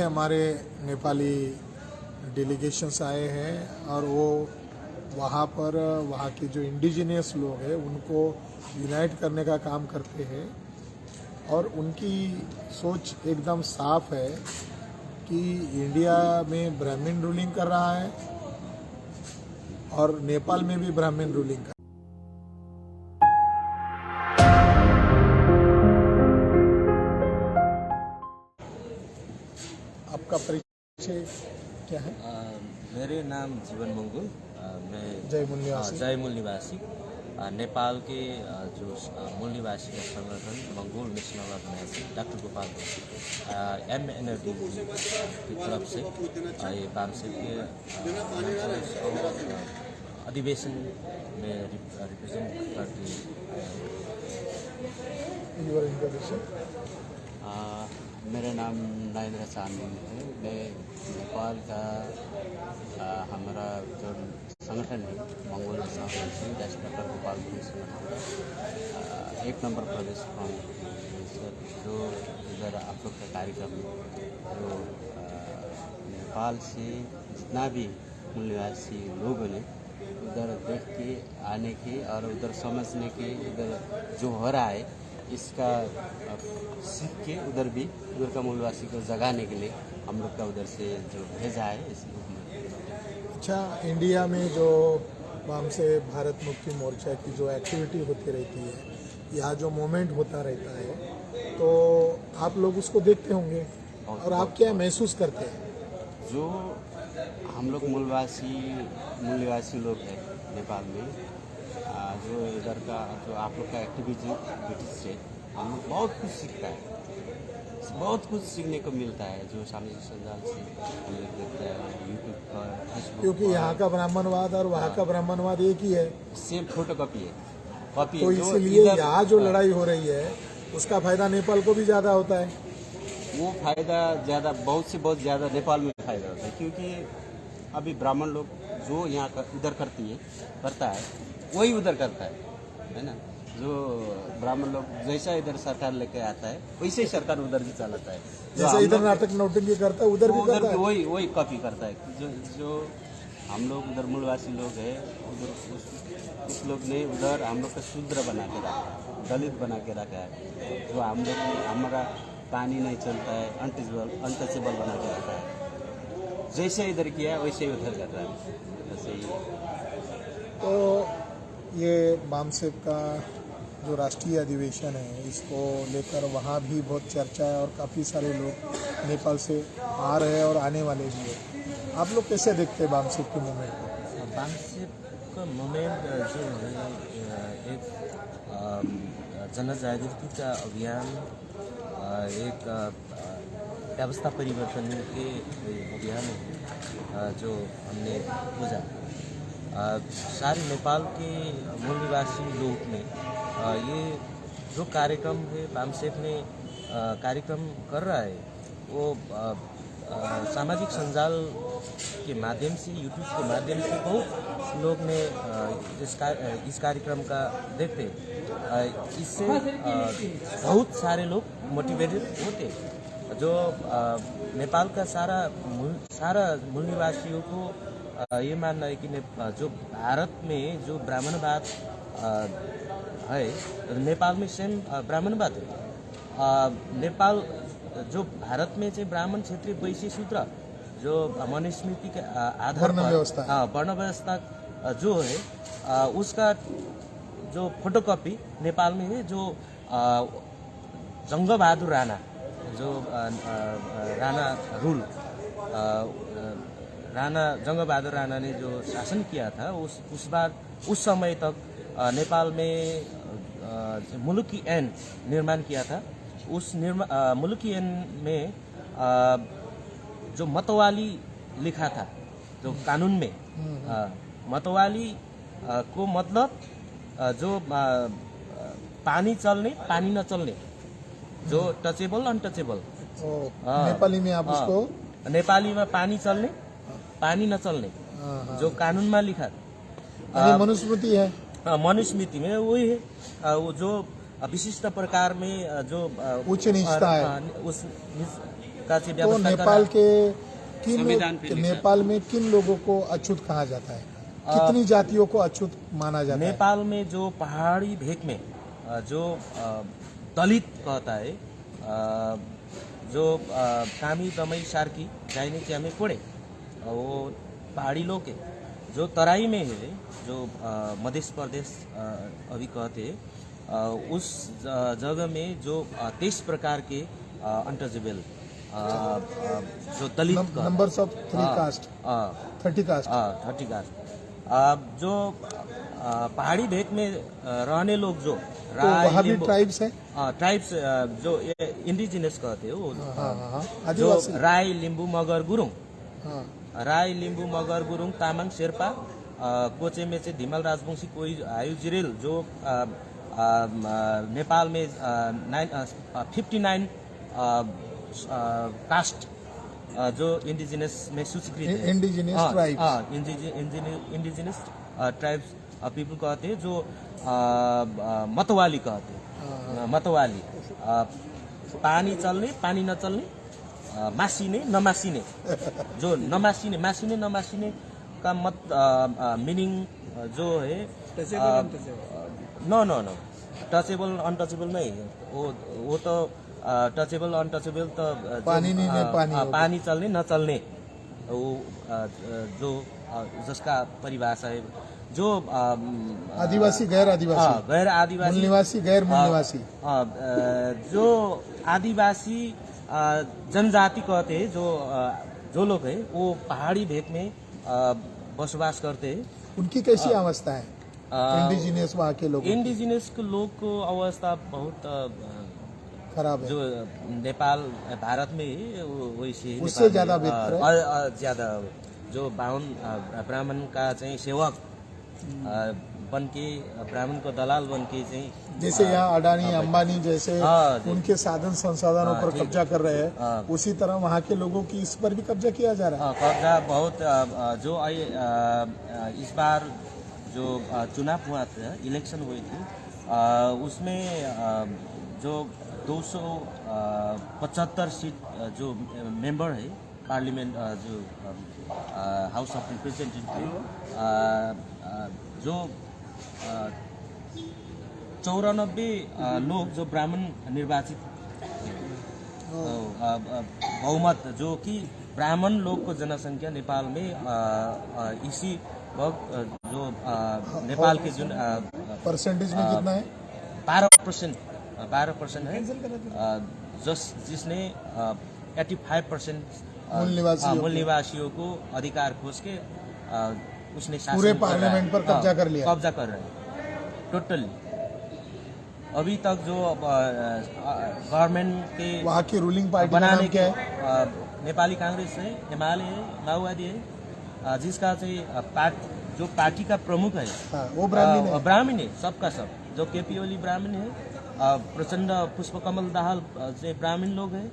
हमारे नेपाली डेलीगेशंस आए हैं और वो वहाँ पर वहाँ के जो इंडिजिनियस लोग हैं उनको यूनाइट करने का काम करते हैं और उनकी सोच एकदम साफ है कि इंडिया में ब्राह्मण रूलिंग कर रहा है और नेपाल में भी ब्राह्मण रूलिंग कर आपका परिचय क्या है? मेरे नाम जीवन मंगुल, मैं जयमूल निवासी नेपाल के जो मूल निवासी का संगठन Mongol national organisation doctor Gopal MNLD की तरफ से ये बामसेप के अधिवेशन में रिप्रेजेंट करती मेरा नाम नरेंद्र चांदी है। मैं नेपाल का हमारा जो संगठन है Mongol national organisation doctor Gopal संगठन 1 नंबर प्रदेश जो इधर आप लोग का कार्यक्रम जो नेपाल से जितना भी मूल निवासी लोगों ने उधर देख के आने के और उधर समझने के इधर जो हो रहा है इसका सीख के उधर का मूलवासी को जगाने के लिए हम लोग का उधर से जो भेजा है इसलिए। अच्छा, इंडिया में जो से भारत मुक्ति मोर्चा की जो एक्टिविटी होती रहती है, यहाँ जो मूवमेंट होता रहता है, तो आप लोग उसको देखते होंगे और आप क्या महसूस करते हैं? जो हम लोग मूल निवासी लोग हैं नेपाल में, जो इधर का जो आप लोग का एक्टिविटी से हम लोग बहुत कुछ सीखता है, बहुत कुछ सीखने को मिलता है जो सामाजिक संजाल से हम लोग देखते हैं यूट्यूब पर, फेसबुक। क्योंकि यहाँ का ब्राह्मणवाद और वहाँ का ब्राह्मणवाद एक ही है, सेम फोटो कॉपी है। तो इसलिए यहाँ जो लड़ाई हो रही है उसका फायदा नेपाल को भी ज़्यादा होता है। वो फायदा ज़्यादा बहुत से बहुत ज़्यादा नेपाल में फायदा होता है, क्योंकि अभी ब्राह्मण लोग जो यहाँ का इधर करता है वही उधर करता है ना। जो ब्राह्मण लोग जैसा इधर सरकार लेके आता है वैसे ही सरकार उधर भी चलाता है। जैसा इधर नाटक नौटंकी करता है उधर भी करता है, वही कॉपी करता है। जो हम लोग उधर मूलवासी लोग हैं, उधर उस लोग ने उधर हम लोग का शूद्र बना के रखा है, दलित बना के रखा है। जो हम लोग हमारा पानी नहीं चलता है, अनटचेबल बना के रखा है। जैसे इधर किया वैसे ही उधर कर रहा है, वैसे ही। तो ये बामसेप का जो राष्ट्रीय अधिवेशन है इसको लेकर वहाँ भी बहुत चर्चा है और काफ़ी सारे लोग नेपाल से आ रहे हैं और आने वाले भी हैं। आप लोग कैसे देखते हैं बामसेप के मूवमेंट को? बामसेप का मूवमेंट जो है एक जनजागृति का अभियान, एक व्यवस्था परिवर्तन के अभियान है जो हमने खोजा। सारे नेपाल के मूल निवासी लोग ने ये जो कार्यक्रम है बामसेप ने कार्यक्रम कर रहा है वो सामाजिक संजाल के माध्यम से, यूट्यूब के माध्यम से बहुत लोग ने इस कार्यक्रम का देखते। इससे बहुत सारे लोग मोटिवेटेड होते, जो नेपाल का सारा मूल निवासियों को ये मानना है कि जो भारत में जो ब्राह्मणवाद है, नेपाल में सेम ब्राह्मणवाद है। नेपाल जो भारत में चाहिँ ब्राह्मण, क्षेत्रीय, वैश्य, शूद्र जो मनुस्मृति के आधार पर वर्ण व्यवस्था जो है उसका जो फोटोकॉपी नेपाल में है। जो जंगबहादुर राणा, जो राणा रूल, जंगबहादुर राणा ने जो शासन किया था उस समय तक नेपाल में मुलुकी ऐन निर्माण किया था। उस मुलुकी ऐन में जो मतवाली लिखा था, जो कानून में मतवाली को मतलब जो पानी चल्ने पानी नचल्ने, जो टचेबल अनटचेबल। नेपाली में आप उसको नेपाली में पानी चल्ने पानी नचल्ने जो कानूनमा लिखा मनुस्मृति है, मनुस्मृति में वही है। वो जो विशिष्ट प्रकार में जो उच्च नीचता है, का चाहिँ तो व्यवस्था नेपाल के संविधान पे किन लिखा है। नेपाल में किन लोगों को अछूत कहा जाता है? कितनी जातियों को अछूत माना जाता है? नेपाल में जो पहाड़ी भेग में जो दलित कहता है, जो कामी दमई सार्की जाइने च्यामे कोड़े, वो पहाड़ी लोग है। जो तराई में है, जो मध्य प्रदेश अभी कहते हैं, उस जगह में जो 23 प्रकार के अनटचेबल जो Dalit numbers of 3 caste 30 caste 30 caste जो पहाड़ी भेग में रहने लोग जो तो वहाँ भी ट्राइब्स है? ट्राइब्स जो इंडिजिनस कहते हो, हाँ, जो आदिवासी। राई, लिम्बू, मगर, गुरुङ, हाँ, राई, लिम्बू, मगर, गुरुङ, तामाङ, शेर्पा, कोचे मेचे, धिमल, राजवंशी, कोई, आयु, जिरेल, जो नेपाल में 59 कास्ट जो इंडिजिनस में सूचीकृत है, indigenous tribes. Indigenous tribes people कहते हैं, जो मतवाली कहते हैं, मतवाली, पानी चल्ने, पानी नचल्ने, मासिने, नमासिने, जो नमासिने, मासिने, नमासिने का मत मीनिंग जो है no no no touchable untouchable नहीं है, वो तो टचेबल अनटचेबल तो पानी नहीं है, पानी चलने नचल्ने, वो जो जिसका परिभाषा है, जो आदिवासी गैर आदिवासी, गैर आदिवासी, मूल निवासी गैर मूल निवासी, जो आदिवासी जनजाति कहते हैं, जो लोग हैं वो पहाड़ी भेग में बसोबास करते हैं। उनकी कैसी अवस्था है? इंडिजिनियस वहाँ के लोग इंडिजिनस के लोग को अवस्था बहुत खराब है, जो नेपाल भारत में है वैसे उससे ज्यादा बेहतर है। ज्यादा जो बाहुन ब्राह्मण का चाहिँ सेवक बन के, ब्राह्मण को दलाल बन के चाहिँ, जैसे यहाँ अडानी अंबानी जैसे हाँ, उनके साधन संसाधनों पर ठीक। कब्जा कर रहे हैं, हाँ। उसी तरह वहाँ के लोगों की इस पर भी कब्जा किया जा रहा है। कब्जा बहुत जो इस बार जो चुनाव हुआ था, इलेक्शन हुई थी, उसमें जो 275 सीट जो मेंबर है पार्लियामेंट, जो हाउस ऑफ रिप्रेजेंटेटिव, जो 94 लोग जो ब्राह्मण निर्वाचित, बहुमत जो कि ब्राह्मण लोग को जनसंख्या नेपाल में इसी वक्त जो नेपाल के जो परसेंटेज में कितना है? 12% है, जिसने 85% मूल निवासियों को अधिकार खोज के उसने शासन पूरे कर रहा है। पार्लियामेंट पर कब्जा कर लिया, कब्जा कर रहे हैं टोटली। अभी तक जो गवर्नमेंट के वहाँ की रूलिंग पार्टी का बनाने नाम के क्या है? नेपाली कांग्रेस है, एमाले है, माओवादी है, जिसका चाहिँ जो पार्टी का प्रमुख है, हाँ, वो ब्राह्मण है। ब्राह्मण है, सबका सब, जो केपी ओली ब्राह्मण है, प्रचंड पुष्पकमल दाहाल से ब्राह्मण लोग है,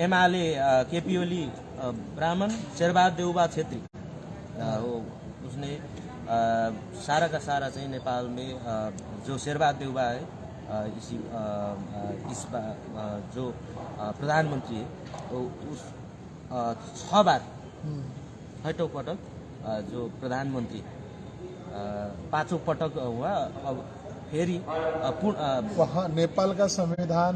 एमाले केपी ओली ब्राह्मण, शेरबहादुर देउबा छेत्री, उसने सारा का सारा चाहिँ नेपाल में जो शेरबहादुर देउबा है, इस जो प्रधानमंत्री है, तो उस 6 बार छठौं पटक जो प्रधानमंत्री, 5औं पटक हुआ। अब फेरि वहाँ नेपाल का संविधान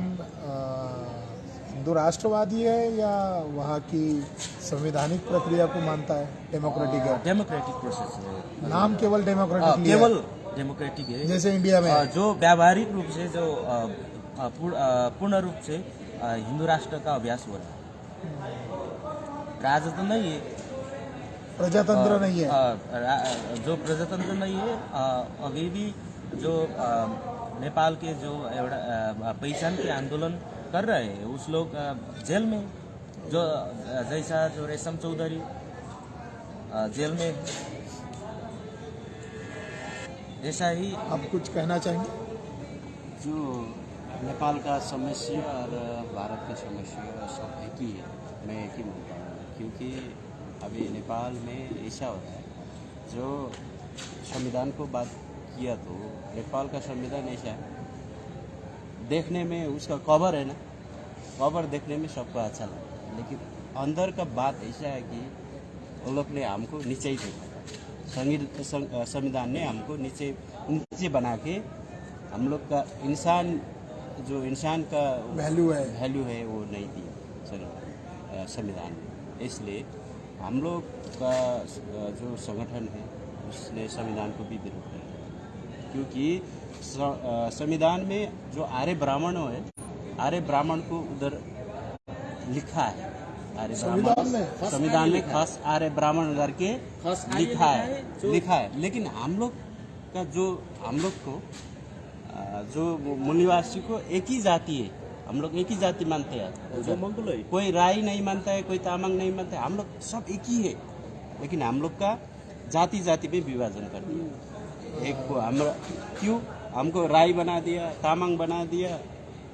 हिंदू राष्ट्रवादी है या वहाँ की संवैधानिक प्रक्रिया को मानता है? डेमोक्रेटिक है, डेमोक्रेटिक प्रोसेस है, नाम केवल डेमोक्रेटिक लिया है। केवल डेमोक्रेटिक है, जैसे इंडिया में जो व्यावहारिक रूप से जो पूर्ण रूप से हिंदू राष्ट्र का अभ्यास हो रहा है। राजतंत्र नहीं है, प्रजातंत्र नहीं है, जो प्रजातंत्र नहीं है, अभी भी जो नेपाल के जो पहिचान के आंदोलन कर रहे हैं उस लोग जेल में, जो जैसा जो रेशम चौधरी जेल में, ऐसा ही। आप कुछ कहना चाहेंगे? जो नेपाल का समस्या और भारत का समस्या सब एक ही है, मैं एक ही मानता हूँ, क्योंकि अभी नेपाल में ऐसा हो रहा है, जो संविधान को बात किया तो नेपाल का संविधान ऐसा है, देखने में उसका कवर है ना, कवर देखने में सबको अच्छा लगा, लेकिन अंदर का बात ऐसा है कि वो लोग ने हमको नीचे ही देखा। संविधान ने हमको नीचे बना के हम लोग का इंसान का वैल्यू है वो नहीं दिया संविधान में। इसलिए हम लोग का जो संगठन है उसने संविधान को भी विरोध किया, क्योंकि संविधान में जो आर्य ब्राह्मण है, आर्य ब्राह्मण को उधर लिखा है, आर्य ब्राह्मण संविधान में खास आर्य ब्राह्मण करके लिखा है। लेकिन हम लोग को जो मूलनिवासी को एक ही जाति है, हम लोग एक ही जाति मानते हैं। कोई राई नहीं मानता है, कोई तामांग नहीं मानता है, हम लोग सब एक ही है। लेकिन हम लोग का जाति में विभाजन कर दिया। एक को क्यों हमको राई बना दिया, तामांग बना दिया,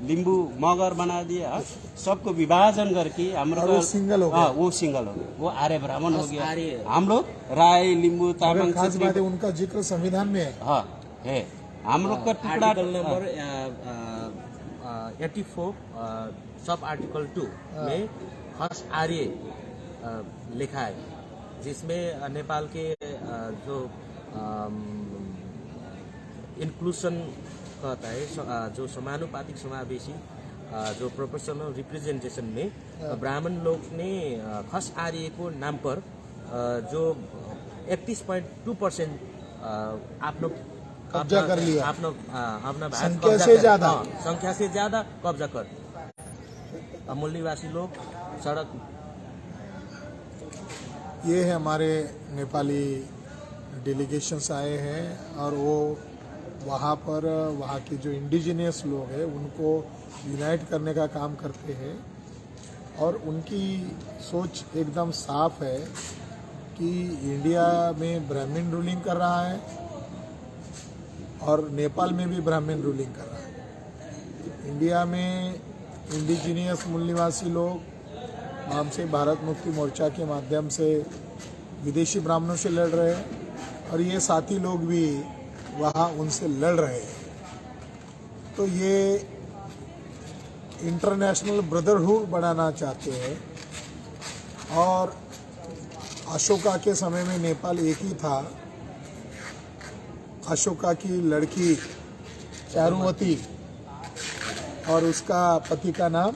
लिंबू मगर बना दिया, सबको विभाजन करके हम लोग वो सिंगल हो गया। वो सिंगल हो गया, वो आर्य ब्राह्मण हो गया। हम लोग राय लिंबू तामांग खास बात है उनका जिक्र संविधान में है। हाँ है, हम लोग का टुकड़ा आर्टिकल नंबर 84 सब आर्टिकल 2 में खास आर्य लिखा है, जिसमें नेपाल के जो इंक्लूशन कहता है, जो समानुपातिक समावेशी जो प्रोपोर्शनल रिप्रेजेंटेशन में ब्राह्मण लोग ने खास आर्य को नाम पर जो 31.2% आफ्नो कब्जा कर लिया, अपना संख्या से ज्यादा कब्जा कर मूलनिवासी लोग सड़क। ये है हमारे नेपाली डेलीगेशंस आए हैं और वो वहाँ पर वहाँ के जो इंडिजिनियस लोग हैं उनको यूनाइट करने का काम करते हैं। और उनकी सोच एकदम साफ है कि इंडिया में ब्राह्मण रूलिंग कर रहा है और नेपाल में भी ब्राह्मण रूलिंग कर रहा है। इंडिया में इंडिजिनियस मूल निवासी लोग हमसे भारत मुक्ति मोर्चा के माध्यम से विदेशी ब्राह्मणों से लड़ रहे हैं और ये साथी लोग भी वहाँ उनसे लड़ रहे हैं। तो ये इंटरनेशनल ब्रदरहुड बनाना चाहते हैं। और अशोका के समय में नेपाल एक ही था। अशोका की लड़की चारुवती और उसका पति का नाम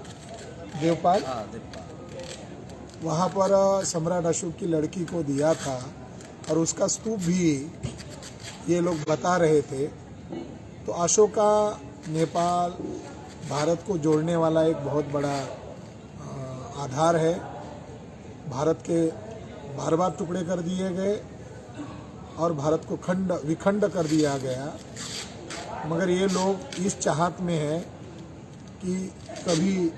देवपाल, वहाँ पर सम्राट अशोक की लड़की को दिया था और उसका स्तूप भी ये लोग बता रहे थे। तो अशोका नेपाल भारत को जोड़ने वाला एक बहुत बड़ा आधार है। भारत के बार बार टुकड़े कर दिए गए और भारत को विखंड कर दिया गया, मगर ये लोग इस चाहत में है कि कभी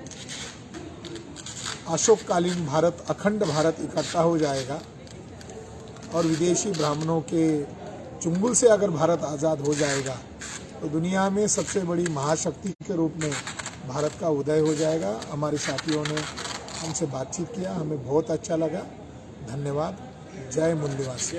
अशोककालीन भारत, अखंड भारत इकट्ठा हो जाएगा और विदेशी ब्राह्मणों के चुंगल से अगर भारत आज़ाद हो जाएगा तो दुनिया में सबसे बड़ी महाशक्ति के रूप में भारत का उदय हो जाएगा। हमारे साथियों ने हमसे बातचीत किया, हमें बहुत अच्छा लगा। धन्यवाद। जय मूल निवासी।